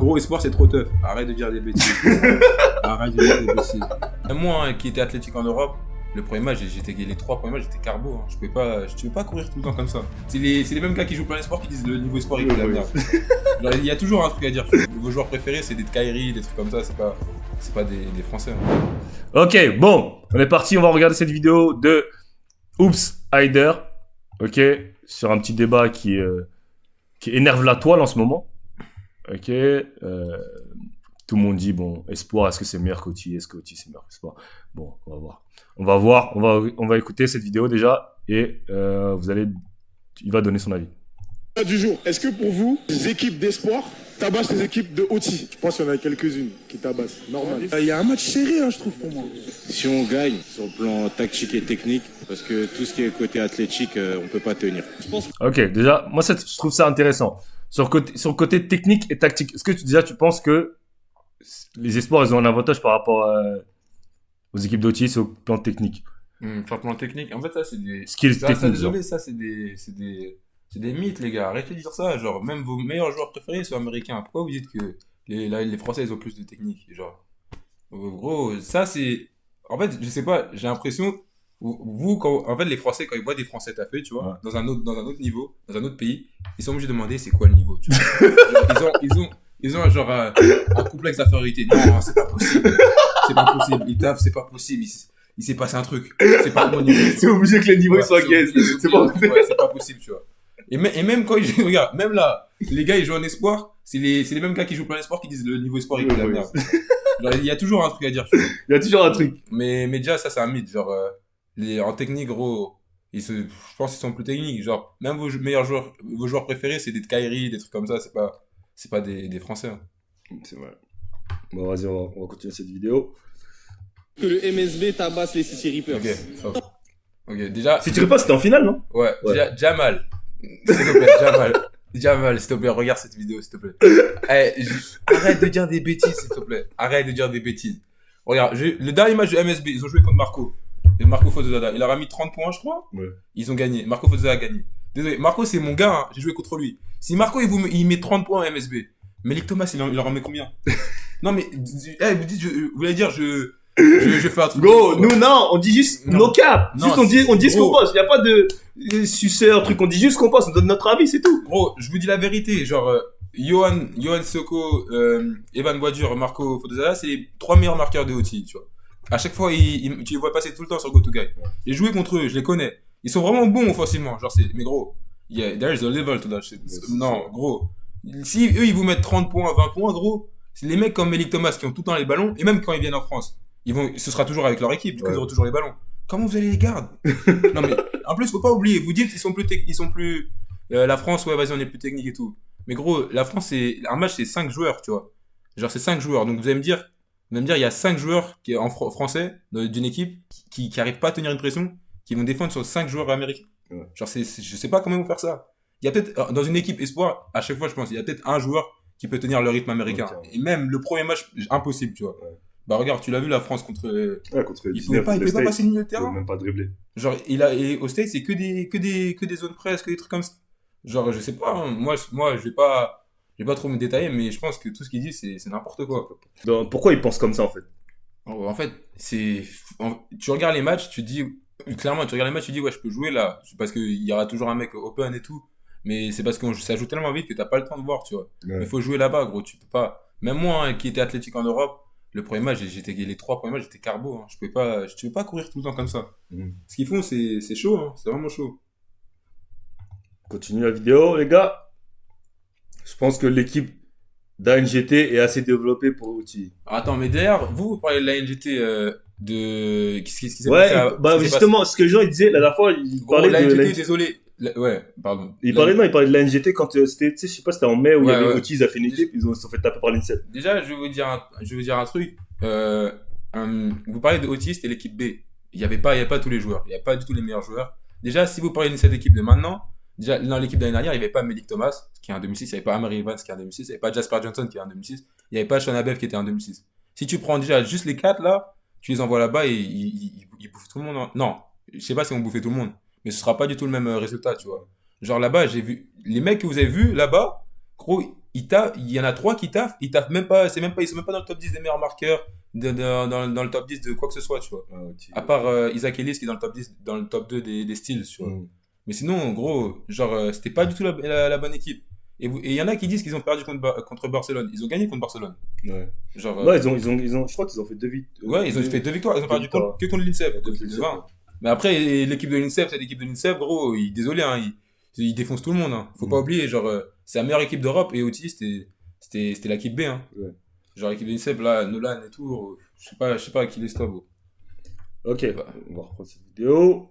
Gros, espoir, c'est trop tough. Arrête de dire des bêtises. Arrête de dire des bêtises. Même moi, qui était athlétique en Europe, le premier match, les 3 premiers matchs, j'étais carbo. Hein. Je pouvais pas courir tout le temps comme ça. C'est les mêmes gars qui jouent plein de sports qui disent le niveau sport, il est la merde. Il y a toujours un truc à dire. Vos joueurs préférés, c'est des Kyrie, des trucs comme ça. C'est pas des Français. Hein. Ok, bon, on est parti. On va regarder cette vidéo de Oops Hyder. Ok, sur un petit débat qui énerve la toile en ce moment. Ok, tout le monde dit bon, Espoir, est-ce que c'est meilleur qu'Oti? Est-ce qu'Oti c'est meilleur qu'Espoir? Bon, on va voir. On va écouter cette vidéo déjà et il va donner son avis. Du jour, est-ce que pour vous, les équipes d'Espoir tabassent les équipes de Oti? Je pense qu'il y en a quelques-unes qui tabassent, normal. Il y a un match serré, hein, je trouve, pour moi. Si on gagne sur le plan tactique et technique, parce que tout ce qui est côté athlétique, on peut pas tenir. Ok, déjà, moi je trouve ça intéressant. Sur le côté technique et tactique, est-ce que tu penses que les Espoirs ils ont un avantage par rapport aux équipes d'Oti sur le plan technique? Sur le plan technique, en fait, ça c'est des. Skills techniques. Désolé, ça c'est des mythes, les gars. Arrêtez de dire ça. Genre, même vos meilleurs joueurs préférés sont américains. Pourquoi vous dites que les Français ils ont plus de technique? Genre, gros, ça c'est. En fait, je sais pas, j'ai l'impression. En fait, les Français, quand ils voient des Français taffer, tu vois, Ouais. dans un autre niveau, dans un autre pays, ils sont obligés de demander c'est quoi le niveau, tu vois. Ils ont genre un complexe d'infériorité. Non, c'est pas possible. C'est pas possible. Ils taffent, c'est pas possible. Il s'est passé un truc. C'est pas mon niveau. C'est obligé que les niveaux soient gays. C'est pas possible, tu vois. Et même quand ils jouent, regarde, même là, les gars ils jouent en espoir, c'est les mêmes gars qui jouent plein d'espoir qui disent le niveau espoir il est la merde. Genre, il y a toujours un truc à dire, tu vois. Il y a toujours un truc. Mais déjà, ça c'est un mythe. Genre, en technique, gros, je pense qu'ils sont plus techniques. Genre, même vos meilleurs joueurs, vos joueurs préférés, c'est des Kyrie, des trucs comme ça, c'est pas des Français. Hein. C'est vrai. Bon, vas-y, on va continuer cette vidéo. Que le MSB tabasse les City Reapers. Ok, stop. Ok, déjà. Si tu réponds, c'était en finale, non? Ouais. Jamal. S'il te plaît, Jamal, s'il te plaît, regarde cette vidéo, s'il te plaît. Arrête de dire des bêtises, s'il te plaît. Arrête de dire des bêtises. Regarde, le dernier match de MSB, ils ont joué contre Marco. Et Marco Fozzada, il leur a mis 30 points, je crois. Ouais. Ils ont gagné. Marco Fozzada a gagné. Désolé, Marco, c'est mon gars, hein. J'ai joué contre lui. Si Marco, il met 30 points à MSB, Melik Thomas, il leur en met combien? Non, mais, vous dites, vous voulez dire, je fais un truc. Go, nous, non, on dit juste nos caps. Non, Juste, on dit ce qu'on gros. pense. Il n'y a pas de suceur, truc. On dit juste ce qu'on pense. On donne notre avis, c'est tout. Gros, je vous dis la vérité. Genre, Johan Soko, Evan Boisdur, Marco Fozzada, c'est les 3 meilleurs marqueurs de OT, tu vois. À chaque fois, tu les vois passer tout le temps sur GoToGuy. J'ai joué contre eux, je les connais. Ils sont vraiment bons offensivement. Genre, mais gros, there is a level to that shit. Non, gros. Si eux, ils vous mettent 30 points, 20 points, gros, c'est les mecs comme Melik Thomas qui ont tout le temps les ballons, et même quand ils viennent en France, ce sera toujours avec leur équipe, du coup, ils auront toujours les ballons. Comment vous allez les garder? Non, mais, en plus, faut pas oublier, vous dites, la France, ouais, vas-y, on est plus technique et tout. Mais gros, la France, un match, c'est 5 joueurs, tu vois. Genre, c'est 5 joueurs. Donc, vous allez me dire, il y a 5 joueurs qui, français, d'une équipe, qui arrivent pas à tenir une pression, qui vont défendre sur 5 joueurs américains. Ouais. Genre, je sais pas comment ils vont faire ça. Il y a peut-être, dans une équipe espoir, à chaque fois, je pense, il y a peut-être un joueur qui peut tenir le rythme américain. Okay. Et même le premier match, impossible, tu vois. Ouais. Bah, regarde, tu l'as vu, la France contre il pouvait pas passer le milieu de terrain. Il pouvait même pas dribbler. Genre, et au States, c'est que des zones presse, que des trucs comme ça. Genre, je sais pas, hein, moi, je vais pas trop me détailler, mais je pense que tout ce qu'il dit, c'est n'importe quoi. Donc, pourquoi il pense comme ça, en fait? En fait, tu regardes les matchs, tu dis, clairement, ouais, je peux jouer là, parce qu'il y aura toujours un mec open et tout, mais c'est parce que ça joue tellement vite que t'as pas le temps de voir, tu vois. Ouais. Mais faut jouer là-bas, gros, tu peux pas. Même moi, hein, qui était athlétique en Europe, les 3 premiers matchs, j'étais carbo, hein. Je pouvais pas courir tout le temps comme ça. Ce qu'ils font, c'est chaud, hein, c'est vraiment chaud. Continue la vidéo, les gars. Je pense que l'équipe d'ANGT est assez développée pour Oti. Attends, mais derrière, vous parlez de l'ANGT qu'est-ce qui s'est passé? Ouais, justement, ce que les gens ils disaient la dernière fois, ils parlaient de l'ANGT, désolé. Ouais, pardon. Ils parlaient de l'ANGT quand c'était, tu sais, je sais pas, c'était en mai où il y avait Oti, ils ont fait une équipe, ils se sont fait taper par l'INSEP. Déjà, je vais vous dire un truc. Vous parlez de Oti, c'était l'équipe B. Il y avait pas tous les joueurs. Il y avait pas du tout les meilleurs joueurs. Déjà, si vous parlez de cette équipe de maintenant, déjà, dans l'équipe d'année dernière, il n'y avait pas Melik Thomas, qui est en 2006, il n'y avait pas Amari Evans, qui est en 2006, il n'y avait pas Jasper Johnson, qui est en 2006, il n'y avait pas Sean Abev, qui était en 2006. Si tu prends déjà juste les 4 là, tu les envoies là-bas et ils bouffent tout le monde. Non, je sais pas si on bouffait tout le monde, mais ce sera pas du tout le même résultat, tu vois. Genre là-bas, j'ai vu les mecs que vous avez vus là-bas, gros, il y en a 3 qui taffent, ils taffent même pas, ils sont même pas dans le top 10 des meilleurs marqueurs, dans le top 10 de quoi que ce soit, tu vois. À part Isaac Ellis qui est dans le top 10, dans le top 2 des steals, tu vois. Mais sinon, en gros, genre, c'était pas du tout la bonne équipe. Et il y en a qui disent qu'ils ont perdu contre Barcelone. Ils ont gagné contre Barcelone. Ouais. Genre, Ouais, je crois qu'ils ont fait 2 victoires. ouais, ils ont fait 2 victoires. Ils ont perdu que contre l'INSEP. De 20. Mais après, l'équipe de l'INSEP, c'est l'équipe de l'INSEP, gros. Désolé, hein, ils défoncent tout le monde. Hein. Faut pas oublier, genre, c'est la meilleure équipe d'Europe. Et Oti, c'était l'équipe B. Hein. Ouais. Genre, l'équipe de l'INSEP, là, Nolan et tout. Je sais pas à qui les stop. Ok, on va reprendre cette vidéo.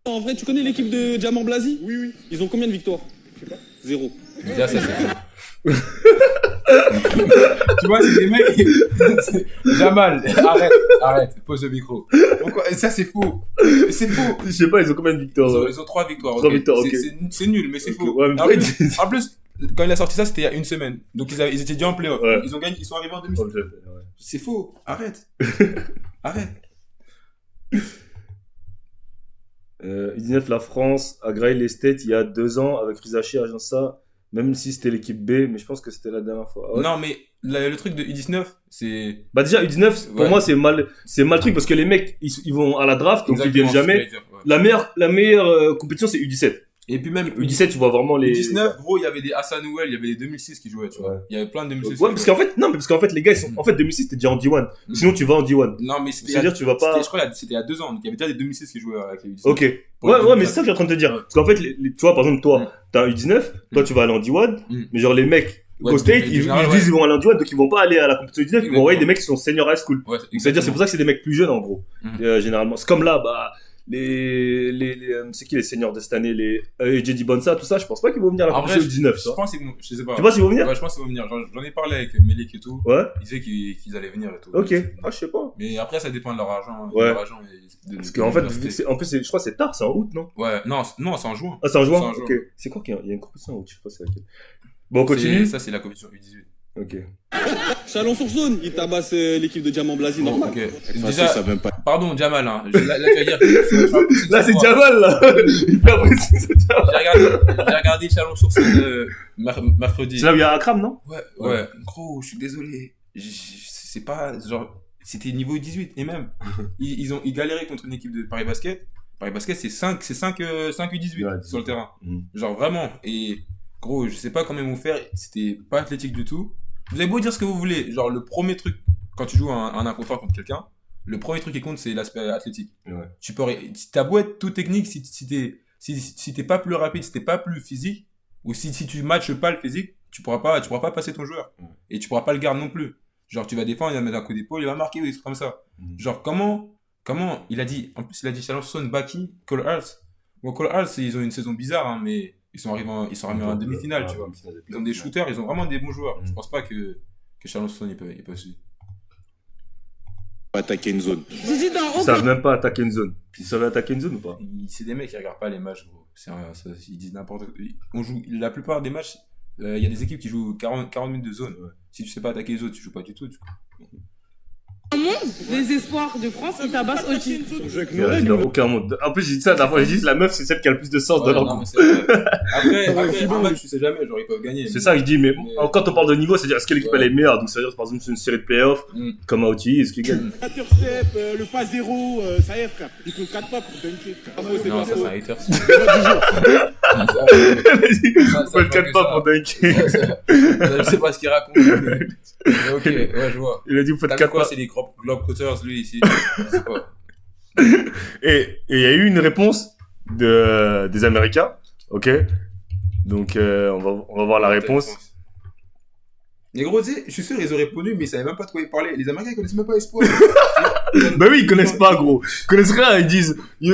En vrai, tu connais l'équipe de Diamant Blasi? Oui. Ils ont combien de victoires? Je sais pas. 0. Déjà, ça, c'est. Tu vois, c'est des mecs. Jamal, arrête, pose le micro. Pourquoi? Ça, c'est faux. C'est faux. Je sais pas, ils ont combien de victoires? Ils ont 3 victoires. 3 ok. victoires, ok. C'est nul, mais c'est Ok, faux. ouais, mais En plus, quand il a sorti ça, c'était il y a une semaine. Donc ils étaient déjà en playoff. Ouais. Ils ont gagné, ils sont arrivés en demi-finale. Ouais. C'est faux. Arrête. Arrête. U19, la France a graillé les States il y a 2 ans avec Rizachi, Agença, même si c'était l'équipe B, mais je pense que c'était la dernière fois. Ah ouais. Non, mais le truc de U19, c'est. Bah déjà, U19, pour Ouais. moi, c'est mal truc parce que les mecs, ils vont à la draft, donc ils Exactement viennent ce que jamais. je voulais dire, ouais. La meilleure compétition, c'est U17. Et puis même U17, tu vois vraiment les... U19, gros, il y avait des Hassan Ouel, il y avait les 2006 qui jouaient, tu vois. Ouais. Il y avait plein de 2006. Ouais, parce qu'en fait, les gars, ils sont... En fait, 2006, c'était déjà en D1. Sinon, tu vas en D1. Non, mais c'était. C'est-à-dire, tu vas pas... Je crois que c'était il y a 2 ans. Donc il y avait déjà des 2006 qui jouaient avec les U19. Ok. Ouais, mais c'est ça que je suis en train de te dire. Parce qu'en fait, tu vois, par exemple, toi, t'as un U19, toi, tu vas aller en D1, mais genre, les mecs, Ouais, au State, en ils général, disent qu'ils vont aller en D1, donc ils vont pas aller à la compétition U19, ils vont envoyer des mecs qui sont senior high school. Ouais, C'est-à-dire, c'est pour ça que c'est des mecs plus jeunes, en gros, généralement. C'est comme là, bah, c'est qui les seniors de cette année, les JD Bonsa, tout ça, je pense pas qu'ils vont venir à la En vrai, compétition U19, je ça. pense qu'ils vont. Je sais pas. Tu vois s'ils vont venir? Ouais, je pense qu'ils vont venir. J'en ai parlé avec Melik et tout. Ouais. Ils disaient qu'ils allaient venir et tout. Ok. Ah, je sais pas. Mais après, ça dépend de leur argent. Ouais. De leur argent Parce qu'en fait, en plus, je crois que c'est tard, c'est en août, non? Ouais, non, c'est en juin. Ah, c'est en juin? C'est en juin. Ok. C'est quoi qu'il y a une compétition en août? Je sais pas c'est laquelle. Bon, on continue? Ça, c'est la compétition U18. Ok. Chalon-sur-Saône, ils tabassent l'équipe de Diamant Blasi, Bon, normal. ok. De toute façon, Déjà, ça même pas. pardon, Jamal, hein. Là, tu vas dire. que- Là, c'est Jamal, là. Il fait apprécier ce Jamal. J'ai regardé Chalon-sur-Saône mercredi. C'est là où il y a Akram, non? Ouais. Gros, je suis désolé. C'est pas. Genre, c'était niveau 18. Et même, ils galéraient contre une équipe de Paris Basket. Paris Basket, c'est 5 U18 Ouais, sur le terrain. Mhm. Genre, vraiment. Et gros, je sais pas comment ils vont faire. C'était pas athlétique du tout. Vous avez beau dire ce que vous voulez. Genre, le premier truc, quand tu joues un 1 contre 1 contre quelqu'un, le premier truc qui compte, c'est l'aspect athlétique. Ouais. T'as beau être tout technique, si t'es pas plus rapide, si t'es pas plus physique, ou si tu matches pas le physique, tu pourras pas passer ton joueur. Ouais. Et tu pourras pas le garder non plus. Genre, tu vas défendre, il va mettre un coup d'épaule, il va marquer ou des trucs comme ça. Genre, comment, il a dit Chalon-sur-Saône, Baki, Cole Hurst. Bon, Cole Hurst, ils ont une saison bizarre, hein, mais ils sont arrivés en demi-finale, tu vois. Ils ont des shooters, ils ont vraiment des bons joueurs. Je pense pas que Chalon-sur-Saône, ils peuvent suivre. Attaquer une zone. Ils savent même pas attaquer une zone. Ils savent attaquer une zone ou pas? C'est des mecs qui regardent pas les matchs, gros. Ils disent n'importe quoi. On joue, la plupart des matchs, il y a des équipes qui jouent 40 minutes de zone. Ouais. Si tu sais pas attaquer les autres, tu joues pas du tout. Les espoirs de France, ils tabassent Oti. On joue avec Il y nos a règles. dans aucun monde. En plus, j'ai dit ça la dernière fois, j'ai dit la meuf, c'est celle qui a le plus de sens dans leur non, groupe. mais c'est vrai. Après, c'est un bon. match, tu sais jamais, genre ils peuvent gagner. C'est ça que je dis, mais Mais- quand on parle de niveau, c'est-à-dire est-ce que l'équipe Ouais. elle est meilleure? Donc ça veut dire par exemple c'est une série de playoffs comme à OTI, est-ce qu'ils gagnent? Step, le pas zéro, ça y est, frère. Ils font 4 pas pour dunker, frère. Non, ça c'est un hater. Faut le 4 pas pour dunker. Je sais pas ce qu'il raconte. Mais ok, ouais, je vois. Il a dit vous faites T'as vu 4 quoi, pas. c'est les Globetrotters, lui, ici. Je sais pas. Et il y a eu une réponse des Américains, ok? Donc on va voir la réponse. Les gros, tu sais, je suis sûr, ils auraient répondu, mais ils savaient même pas de quoi ils parlaient. Les Américains, ils connaissent même pas Espoir. Bah oui, ils connaissent pas, gros. Ils connaissent rien, ils disent. Moi,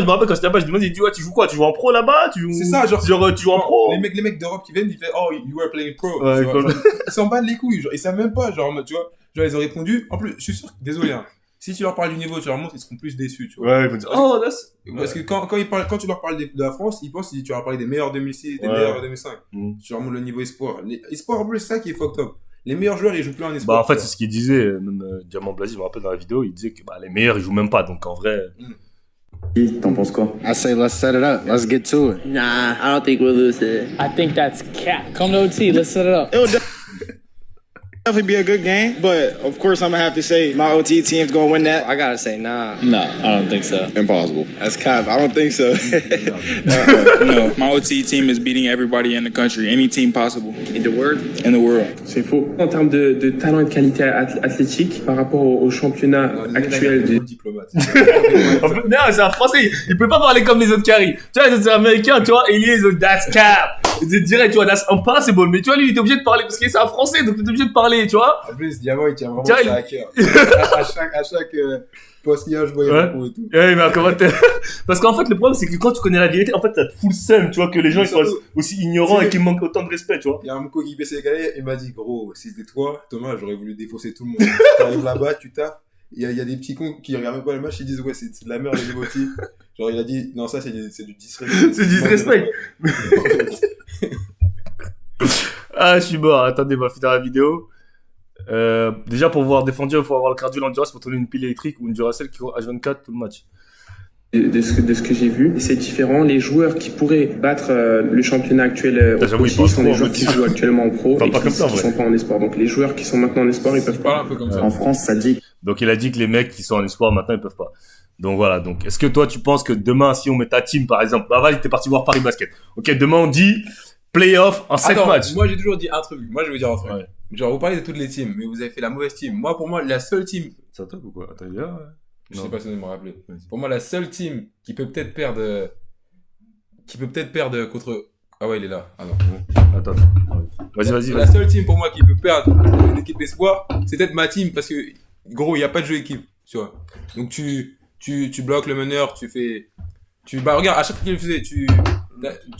je me rappelle quand j'étais là-bas, je demandais, ils disent, ouais, tu joues quoi? Tu joues en pro là-bas? C'est ça, genre. tu joues en pro? Les mecs d'Europe qui viennent, ils font, oh, you were playing pro. Ouais, Tu vois, comme- genre, ils s'en battent les couilles, genre, ils savent même pas, genre, tu vois. Genre, ils ont répondu. En plus, je suis sûr, désolé, hein. Si tu leur parles du niveau, tu leur montres, ils seront plus déçus, tu vois. Ouais, ils vont dire, oh, that's. Parce que quand tu leur parles de la France, ils pensent que tu leur parles des meilleurs 2006, des Ouais. meilleurs 2005. Tu leur montres le niveau espoir. Espoir, en plus, c'est ça qui est fucked up. Les meilleurs joueurs, ils jouent plus en espoir. Bah, en fait, tu c'est ce qu'il disait, même Diamant Blasi, je me rappelle dans la vidéo, il disait que bah, les meilleurs, ils jouent même pas, donc en vrai. T'en penses quoi? I say let's set it up. Let's get to it. Nah, I don't think we'll lose today. I think that's cap. Come to OT, let's set it up. It'll definitely be a good game, but of course I'm gonna have to say my OT team's gonna win that. I gotta say nah. No, I don't think so. Impossible. That's cap. I don't think so. No, my OT team is beating everybody in the country, any team possible. In the world? In the world. C'est faux. En termes de talent et de qualité athlétique, par rapport au championnat actuel des diplomates. Non, c'est un français. Il peut pas parler comme les autres qui arrivent. Tu vois, les autres américains, tu vois, et ils ont that's cap. C'est direct, tu vois, that's impossible. Mais tu vois, lui, il est obligé de parler parce que c'est un français, donc il est obligé de parler, tu vois. En plus, Diamant, il tient vraiment Tiens, ça à cœur. à chaque poste qu'il y a, je vois, il répond et tout. Ouais, mais comment parce qu'en fait, le problème, c'est que quand tu connais la vérité, en fait, t'as full seum, tu vois, que les gens, ils soient aussi ignorants et qu'ils manquent autant de respect, tu vois. Il y a un mco qui baissait les galets, il m'a dit, gros, si c'était toi, Thomas, j'aurais voulu défoncer tout le monde. T'arrives là-bas, tu tapes. Il y a des petits cons qui regardent même pas le match, ils disent, ouais, c'est de la merde, les dévotis. Genre, il a dit, non, ça, c'est du disrespect. C'est du disrespect. Ah, je suis mort. Attendez, on va finir la vidéo. Déjà, pour pouvoir défendre, il faut avoir le cardio, l'endurance pour tourner une pile électrique ou une Duracell qui court H24 tout le match. de ce que j'ai vu. C'est différent. Les joueurs qui pourraient battre le championnat actuel au Chili sont des joueurs qui jouent actuellement en pro et qui sont pas en espoir. Donc les joueurs qui sont maintenant en espoir, ils peuvent pas. En France, ça dit. Donc il a dit que les mecs qui sont en espoir maintenant, ils peuvent pas. Donc voilà. Donc est-ce que toi tu penses que demain, si on met ta team par exemple, bah vas-y, t'es parti voir Paris Basket. Ok, demain on dit playoff en 7 matchs. Moi j'ai toujours dit un truc. Moi je vais vous dire un truc. Ouais. Genre vous parlez de toutes les teams, mais vous avez fait la mauvaise team. Moi pour moi la seule team. Ça top ou quoi? Attends, là. Je sais pas si vous me rappeler. Pour moi, la seule team qui peut peut-être perdre contre. Ah ouais, il est là. Ah non. Attends. Vas-y. La seule team pour moi qui peut perdre contre l'équipe espoir, c'est peut-être ma team parce que gros, il y a pas de jeu équipe, tu vois. Donc tu bloques le meneur, bah regarde, à chaque fois qu'il faisait, tu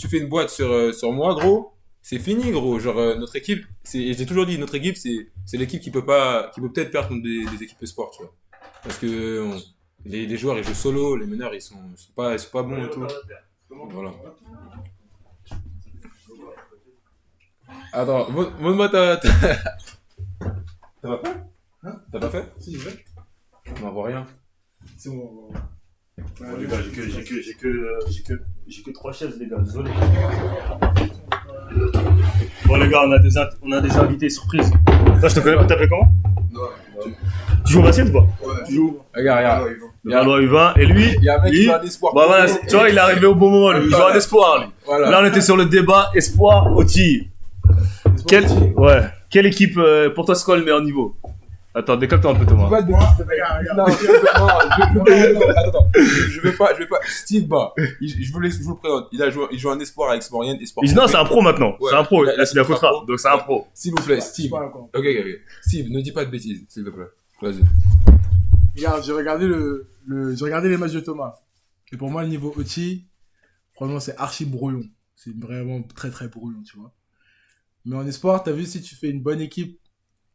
fais une boîte sur moi, gros. C'est fini, gros. Genre notre équipe, j'ai toujours dit notre équipe, c'est l'équipe qui peut peut-être perdre contre des équipes espoir, tu vois. Parce que les joueurs ils jouent solo, les meneurs ils sont pas bons et tout. Voilà. Attends, montre-moi t'as pas fait? Hein? T'as pas fait? Si, j'ai fait. On n'en voit rien. C'est bon. Bon les gars, j'ai que 3 chaises les gars, désolé. Bon les gars, on a des invités surprises. Toi je te connais pas, t'appelles comment? Non. Tu joues au basket ou pas? Ouais. Tu joues? Regarde. Le Valois U20 et lui, il y a un mec qui joue en espoir. Bah voilà, tu vois, il est arrivé au bon moment, lui. Il joue en espoir, lui. Voilà. Là, on était sur le débat espoir OTI. Quelle équipe, pour toi, c'est quoi le meilleur niveau? Attends, décale-toi un peu, Thomas. Attends. Je vais pas. Steve Ba. Je vous le présente. Il joue en espoir avec Smorian. Non, c'est un pro maintenant. Ouais. C'est un pro. Là, c'est un contrat. Donc, c'est un pro. S'il vous plaît, Steve. Ok. Steve, ne dis pas de bêtises, s'il te plaît. Vas-y. Regarde, j'ai regardé les matchs de Thomas. Et pour moi, le niveau OTI, franchement, c'est archi brouillon. C'est vraiment très très brouillon, tu vois. Mais en espoir, t'as vu, si tu fais une bonne équipe.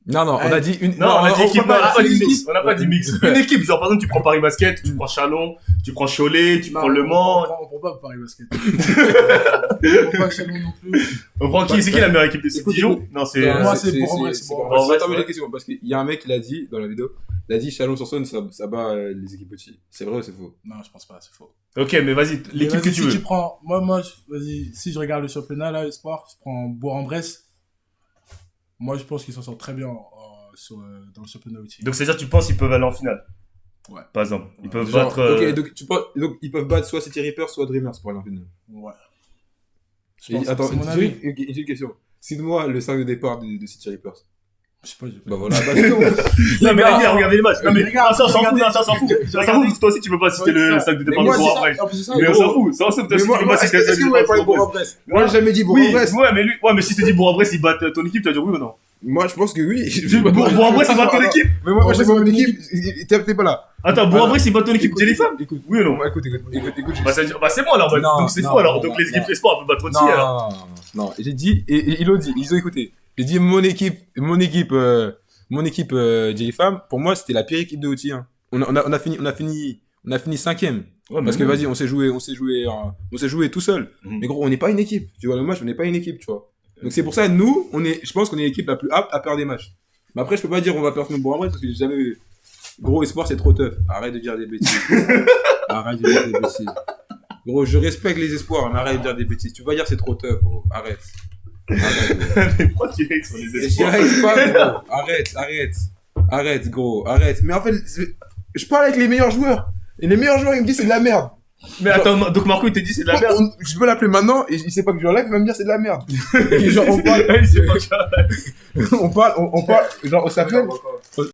Non, on a dit une. Non, on a dit équipe, on n'a pas dit mix. On n'a pas dit mix. Une équipe, genre par exemple, tu prends Paris Basket, tu prends Chalon, tu prends Cholet, tu prends Le Mans. On prend pas Paris Basket. On prend pas Chalon non plus. On prend qui? C'est qui la meilleure équipe? C'est Dijon? Non, c'est. Moi, c'est Bourg-en-Bresse. Attends, mais la question, parce qu'il y a un mec qui l'a dit dans la vidéo. Il a dit Chalon-sur-Saône, ça bat les équipes petits. C'est vrai ou c'est faux? Non, je pense pas, c'est faux. Ok, mais vas-y, l'équipe que tu veux. Si tu prends, vas-y, si je regarde le championnat, là, espoir, je prends Bourg-en-Bresse. Moi, je pense qu'ils s'en sortent très bien dans le championnat outil. Donc, c'est-à-dire, tu penses qu'ils peuvent aller en finale? Ouais. Par exemple, ils peuvent battre. Ok, donc ils peuvent battre soit City Reapers, soit Dreamers pour aller en finale. Ouais. Attends, j'ai une question. Cite-moi le 5 de départ de City Reapers. Je sais pas, bah voilà, non mais regardez les matchs. Non mais ça on s'en fout, ça on s'en fout. Ça s'en fout, toi aussi tu peux pas citer le 5 de départ de Bourg-en-Bresse. Mais on s'en fout, ça on s'en fout, toi aussi tu peux pas citer le 5 de départ de Bourg-en-Bresse. Moi j'ai jamais dit Bourg-en-Bresse. Ouais mais si je te dis Bourg-en-Bresse ils battent ton équipe, tu vas dire oui ou non? Moi je pense que oui. Bourg-en-Bresse ils battent ton équipe. Mais moi j'ai pas mon équipe, t'es pas là. Attends, Bourg-en-Bresse ils battent ton équipe, Jellyfam? Écoute, oui ou non? Écoute. Bah c'est bon alors, donc c'est faux alors. Donc les équipes espoir peuvent battre aussi alors. Non, j'ai dit et ils l'ont dit, ils ont écouté. J'ai dit mon équipe Jellyfam, pour moi, c'était la pire équipe de OTI. Hein. On a fini 5ème. Ouais, parce que vas-y, on s'est joué tout seul. Mais gros, on n'est pas une équipe. Tu vois, le match, on n'est pas une équipe, tu vois. Donc c'est pour ça, nous, je pense qu'on est l'équipe la plus apte à perdre des matchs. Mais après, je peux pas dire on va perdre contre Bourg-en-Bresse parce que j'ai jamais Gros, espoir, c'est trop tough. Arrête de dire des bêtises. Arrête de dire des bêtises. Gros, je respecte les espoirs, mais arrête de dire des bêtises. Tu vas dire c'est trop tough, gros. Arrête. Mais pourquoi tu hates sur les espoirs? J'y pas, gros. Arrête, gros. Arrête. Mais en fait, je parle avec les meilleurs joueurs. Et les meilleurs joueurs, ils me disent c'est de la merde. Mais attends, donc Marco, il te dit c'est de la merde? Je peux l'appeler maintenant, et il sait pas que je live, il va me dire c'est de la merde. Et genre, on parle. Il sait pas que on parle, genre, on s'appelle.